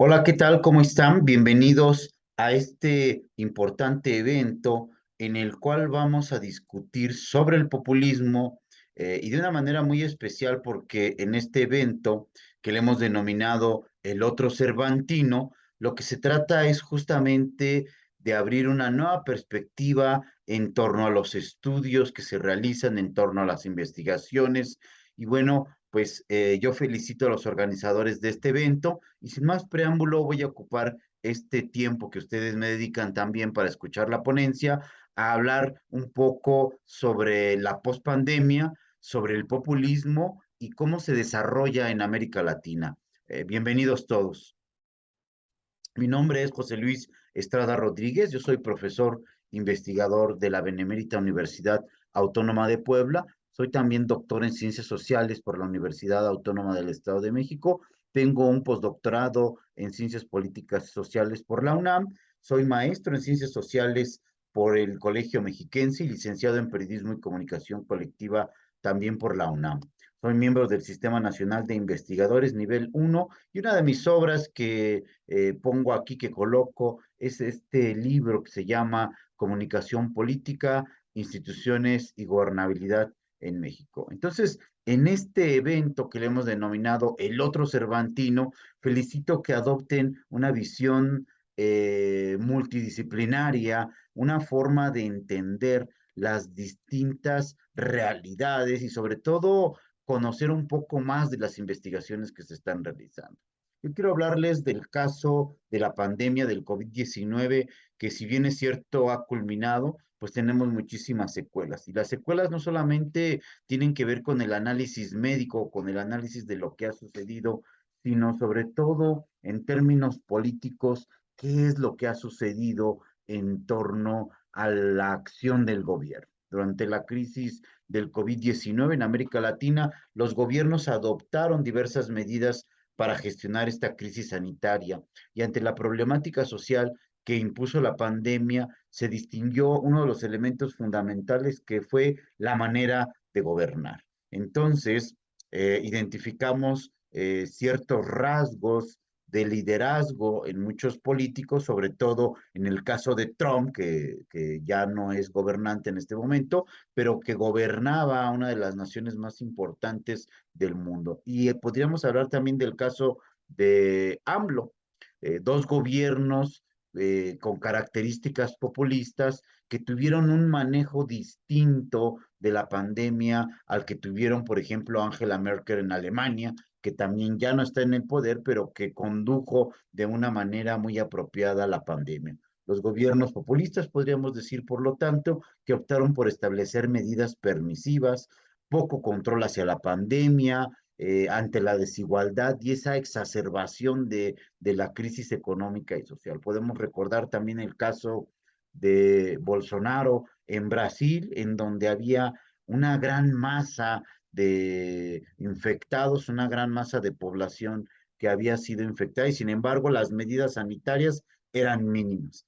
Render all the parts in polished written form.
Hola, ¿qué tal? ¿Cómo están? Bienvenidos a este importante evento en el cual vamos a discutir sobre el populismo y de una manera muy especial porque en este evento que le hemos denominado el otro Cervantino, lo que se trata es justamente de abrir una nueva perspectiva en torno a los estudios que se realizan, en torno a las investigaciones y bueno, pues yo felicito a los organizadores de este evento y sin más preámbulo voy a ocupar este tiempo que ustedes me dedican también para escuchar la ponencia a hablar un poco sobre la pospandemia, sobre el populismo y cómo se desarrolla en América Latina. Bienvenidos todos. Mi nombre es José Luis Estrada Rodríguez, yo soy profesor investigador de la Benemérita Universidad Autónoma de Puebla, soy también doctor en Ciencias Sociales por la Universidad Autónoma del Estado de México, tengo un postdoctorado en Ciencias Políticas y Sociales por la UNAM, soy maestro en Ciencias Sociales por el Colegio Mexiquense y licenciado en Periodismo y Comunicación Colectiva también por la UNAM. Soy miembro del Sistema Nacional de Investigadores nivel uno y una de mis obras que pongo aquí, que coloco, es este libro que se llama Comunicación Política, Instituciones y Gobernabilidad en México. Entonces, en este evento que le hemos denominado El Otro Cervantino, felicito que adopten una visión multidisciplinaria, una forma de entender las distintas realidades y sobre todo conocer un poco más de las investigaciones que se están realizando. Yo quiero hablarles del caso de la pandemia del COVID-19, que si bien es cierto ha culminado, pues tenemos muchísimas secuelas. Y las secuelas no solamente tienen que ver con el análisis médico, con el análisis de lo que ha sucedido, sino sobre todo en términos políticos, qué es lo que ha sucedido en torno a la acción del gobierno. Durante la crisis del COVID-19 en América Latina, los gobiernos adoptaron diversas medidas para gestionar esta crisis sanitaria y ante la problemática social que impuso la pandemia, se distinguió uno de los elementos fundamentales que fue la manera de gobernar. Entonces, identificamos ciertos rasgos de liderazgo en muchos políticos, sobre todo en el caso de Trump, que ya no es gobernante en este momento, pero que gobernaba una de las naciones más importantes del mundo. Y podríamos hablar también del caso de AMLO, dos gobiernos con características populistas que tuvieron un manejo distinto de la pandemia al que tuvieron, por ejemplo, Angela Merkel en Alemania, que también ya no está en el poder, pero que condujo de una manera muy apropiada la pandemia. Los gobiernos populistas, podríamos decir, por lo tanto, que optaron por establecer medidas permisivas, poco control hacia la pandemia, ante la desigualdad y esa exacerbación de la crisis económica y social. Podemos recordar también el caso de Bolsonaro en Brasil, en donde había una gran masa de infectados, una gran masa de población que había sido infectada y sin embargo las medidas sanitarias eran mínimas.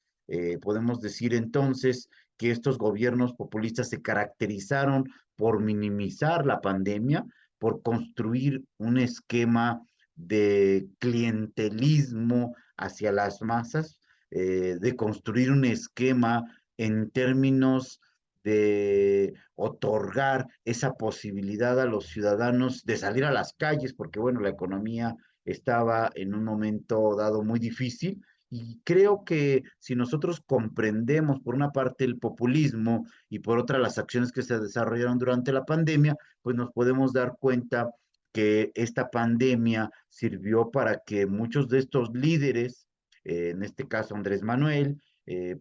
Podemos decir entonces que estos gobiernos populistas se caracterizaron por minimizar la pandemia, por construir un esquema de clientelismo hacia las masas, de construir un esquema en términos de otorgar esa posibilidad a los ciudadanos de salir a las calles, porque bueno, la economía estaba en un momento dado muy difícil. Y creo que si nosotros comprendemos por una parte el populismo y por otra las acciones que se desarrollaron durante la pandemia, pues nos podemos dar cuenta que esta pandemia sirvió para que muchos de estos líderes, en este caso Andrés Manuel,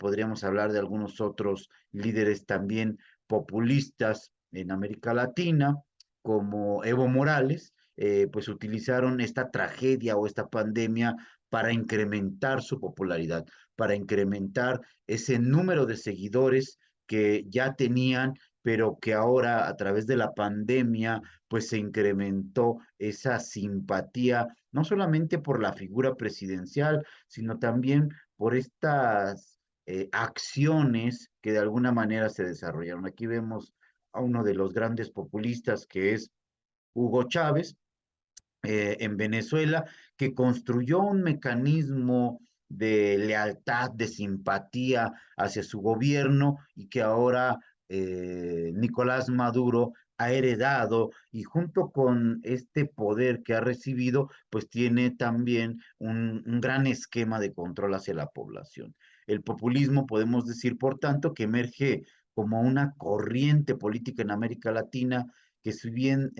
podríamos hablar de algunos otros líderes también populistas en América Latina, como Evo Morales, pues utilizaron esta tragedia o esta pandemia para incrementar su popularidad, para incrementar ese número de seguidores que ya tenían, pero que ahora a través de la pandemia, pues se incrementó esa simpatía, no solamente por la figura presidencial, sino también por estas acciones que de alguna manera se desarrollaron. Aquí vemos a uno de los grandes populistas que es Hugo Chávez, en Venezuela, que construyó un mecanismo de lealtad, de simpatía hacia su gobierno y que ahora Nicolás Maduro ha heredado y junto con este poder que ha recibido, pues tiene también un gran esquema de control hacia la población. El populismo, podemos decir, por tanto, que emerge como una corriente política en América Latina que si bien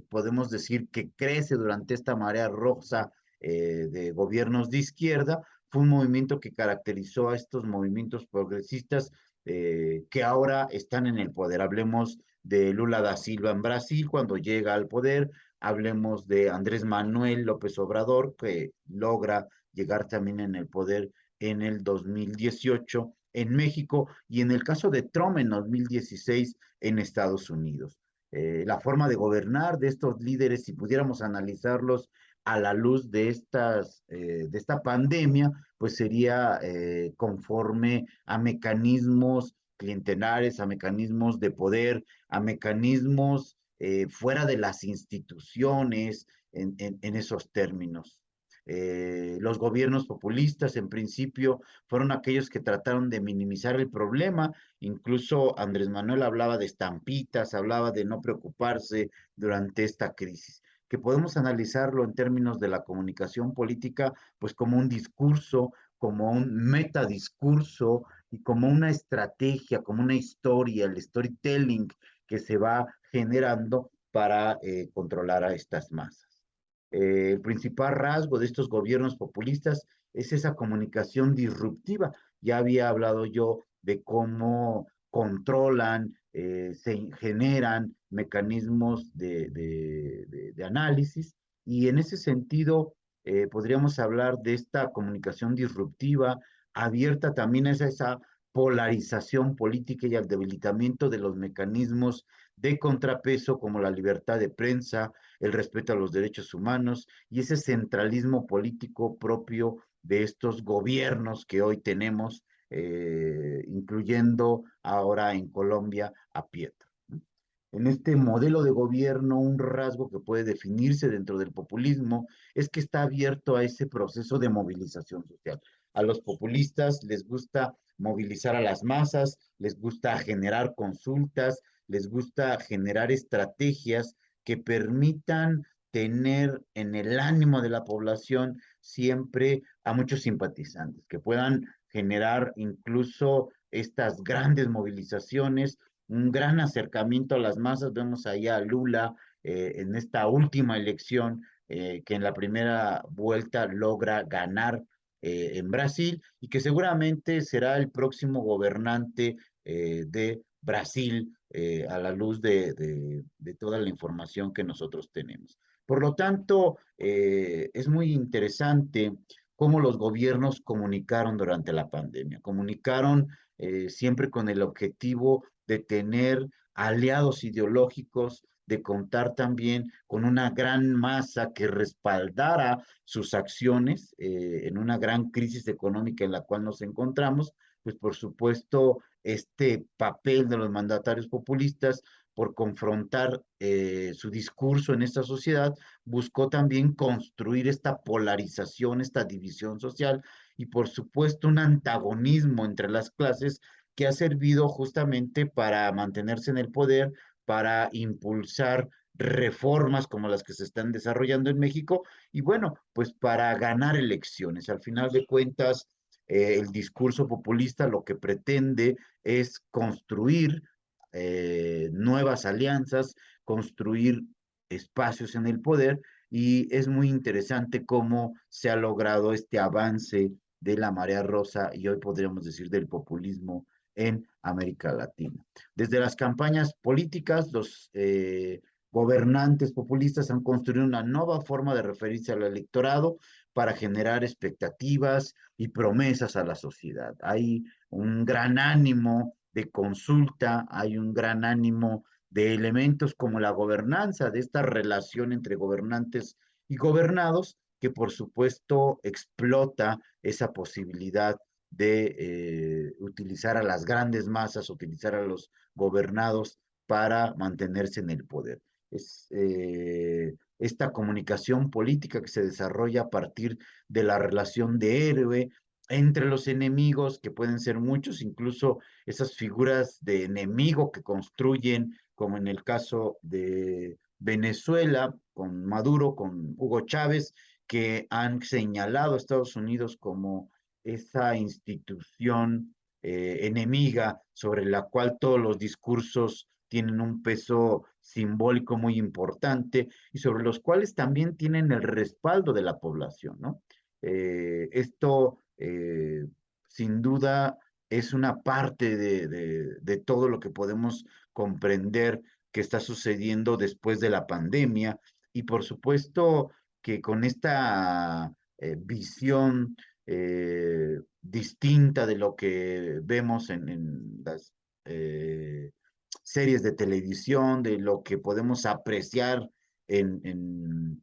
podemos decir que crece durante esta marea rosa de gobiernos de izquierda, fue un movimiento que caracterizó a estos movimientos progresistas que ahora están en el poder. Hablemos de Lula da Silva en Brasil cuando llega al poder, hablemos de Andrés Manuel López Obrador que logra llegar también en el poder en el 2018 en México y en el caso de Trump en 2016 en Estados Unidos. La forma de gobernar de estos líderes, si pudiéramos analizarlos a la luz de esta pandemia, pues sería conforme a mecanismos clientelares, a mecanismos de poder, a mecanismos fuera de las instituciones en esos términos. Los gobiernos populistas, en principio, fueron aquellos que trataron de minimizar el problema. Incluso Andrés Manuel hablaba de estampitas, hablaba de no preocuparse durante esta crisis, que podemos analizarlo en términos de la comunicación política, pues como un discurso, como un metadiscurso y como una estrategia, como una historia, el storytelling que se va generando para controlar a estas masas. El principal rasgo de estos gobiernos populistas es esa comunicación disruptiva. Ya había hablado yo de cómo controlan, se generan mecanismos de análisis y en ese sentido podríamos hablar de esta comunicación disruptiva abierta también a esa polarización política y al debilitamiento de los mecanismos de contrapeso como la libertad de prensa, el respeto a los derechos humanos y ese centralismo político propio de estos gobiernos que hoy tenemos, incluyendo ahora en Colombia a Pietro. En este modelo de gobierno, un rasgo que puede definirse dentro del populismo es que está abierto a ese proceso de movilización social. A los populistas les gusta movilizar a las masas, les gusta generar consultas, les gusta generar estrategias que permitan tener en el ánimo de la población siempre a muchos simpatizantes, que puedan generar incluso estas grandes movilizaciones, un gran acercamiento a las masas. Vemos ahí a Lula en esta última elección que en la primera vuelta logra ganar en Brasil y que seguramente será el próximo gobernante de Brasil a la luz de toda la información que nosotros tenemos. Por lo tanto, es muy interesante cómo los gobiernos comunicaron durante la pandemia. Comunicaron siempre con el objetivo de tener aliados ideológicos, de contar también con una gran masa que respaldara sus acciones en una gran crisis económica en la cual nos encontramos, pues por supuesto este papel de los mandatarios populistas por confrontar su discurso en esta sociedad, buscó también construir esta polarización, esta división social y por supuesto un antagonismo entre las clases que ha servido justamente para mantenerse en el poder, para impulsar reformas como las que se están desarrollando en México y bueno, pues para ganar elecciones. Al final de cuentas, el discurso populista lo que pretende es construir nuevas alianzas, construir espacios en el poder y es muy interesante cómo se ha logrado este avance de la marea rosa y hoy podríamos decir del populismo en América Latina. Desde las campañas políticas, los gobernantes populistas han construido una nueva forma de referirse al electorado para generar expectativas y promesas a la sociedad. Hay un gran ánimo de consulta, hay un gran ánimo de elementos como la gobernanza, de esta relación entre gobernantes y gobernados, que por supuesto explota esa posibilidad de utilizar a las grandes masas, utilizar a los gobernados para mantenerse en el poder. Es esta comunicación política que se desarrolla a partir de la relación de héroe entre los enemigos, que pueden ser muchos, incluso esas figuras de enemigo que construyen, como en el caso de Venezuela, con Maduro, con Hugo Chávez, que han señalado a Estados Unidos como esa institución enemiga sobre la cual todos los discursos tienen un peso simbólico muy importante y sobre los cuales también tienen el respaldo de la población, ¿no? Esto, sin duda, es una parte de todo lo que podemos comprender que está sucediendo después de la pandemia y por supuesto que con esta visión distinta de lo que vemos en las series de televisión, de lo que podemos apreciar en, en,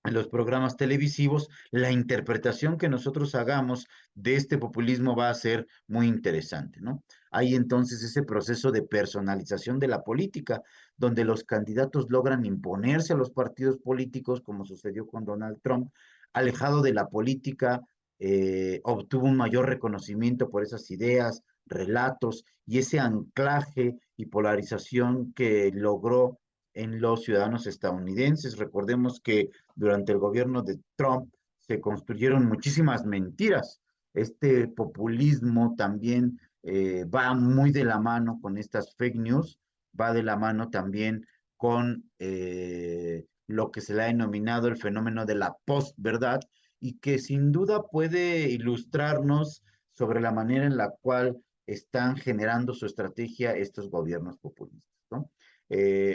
en los programas televisivos, la interpretación que nosotros hagamos de este populismo va a ser muy interesante, ¿no? Hay entonces ese proceso de personalización de la política, donde los candidatos logran imponerse a los partidos políticos, como sucedió con Donald Trump, alejado de la política, obtuvo un mayor reconocimiento por esas ideas, relatos y ese anclaje y polarización que logró en los ciudadanos estadounidenses. Recordemos que durante el gobierno de Trump se construyeron muchísimas mentiras. Este populismo también va muy de la mano con estas fake news, va de la mano también con lo que se le ha denominado el fenómeno de la postverdad y que sin duda puede ilustrarnos sobre la manera en la cual están generando su estrategia estos gobiernos populistas, ¿no?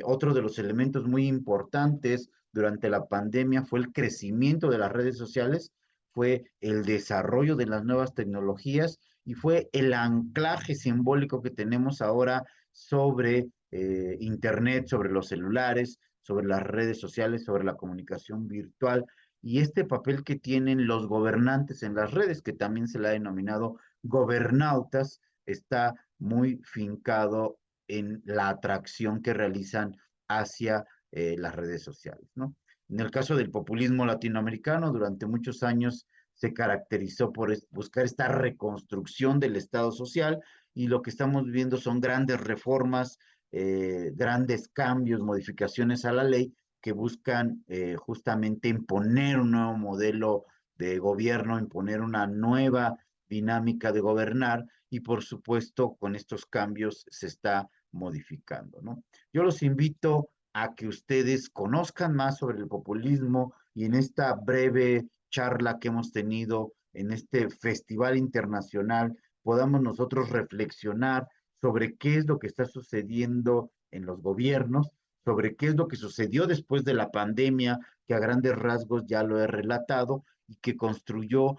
Otro de los elementos muy importantes durante la pandemia fue el crecimiento de las redes sociales, fue el desarrollo de las nuevas tecnologías y fue el anclaje simbólico que tenemos ahora sobre Internet, sobre los celulares, sobre las redes sociales, sobre la comunicación virtual y este papel que tienen los gobernantes en las redes, que también se le ha denominado gobernautas, está muy fincado en la atracción que realizan hacia las redes sociales, ¿no? En el caso del populismo latinoamericano, durante muchos años se caracterizó por buscar esta reconstrucción del Estado social y lo que estamos viendo son grandes reformas, grandes cambios, modificaciones a la ley que buscan justamente imponer un nuevo modelo de gobierno, imponer una nueva dinámica de gobernar y por supuesto con estos cambios se está modificando, ¿no? Yo los invito a que ustedes conozcan más sobre el populismo y en esta breve charla que hemos tenido en este festival internacional podamos nosotros reflexionar sobre qué es lo que está sucediendo en los gobiernos, sobre qué es lo que sucedió después de la pandemia, que a grandes rasgos ya lo he relatado y que construyó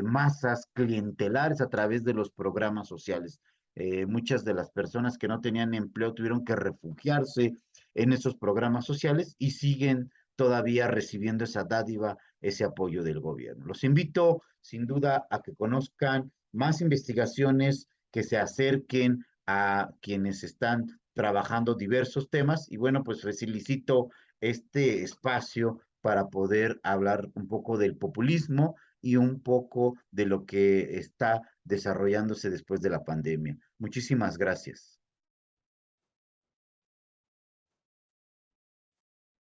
masas clientelares a través de los programas sociales. Muchas de las personas que no tenían empleo tuvieron que refugiarse en esos programas sociales y siguen todavía recibiendo esa dádiva, ese apoyo del gobierno. Los invito sin duda a que conozcan más investigaciones, que se acerquen a quienes están trabajando diversos temas y bueno, pues felicito este espacio para poder hablar un poco del populismo y un poco de lo que está desarrollándose después de la pandemia. Muchísimas gracias.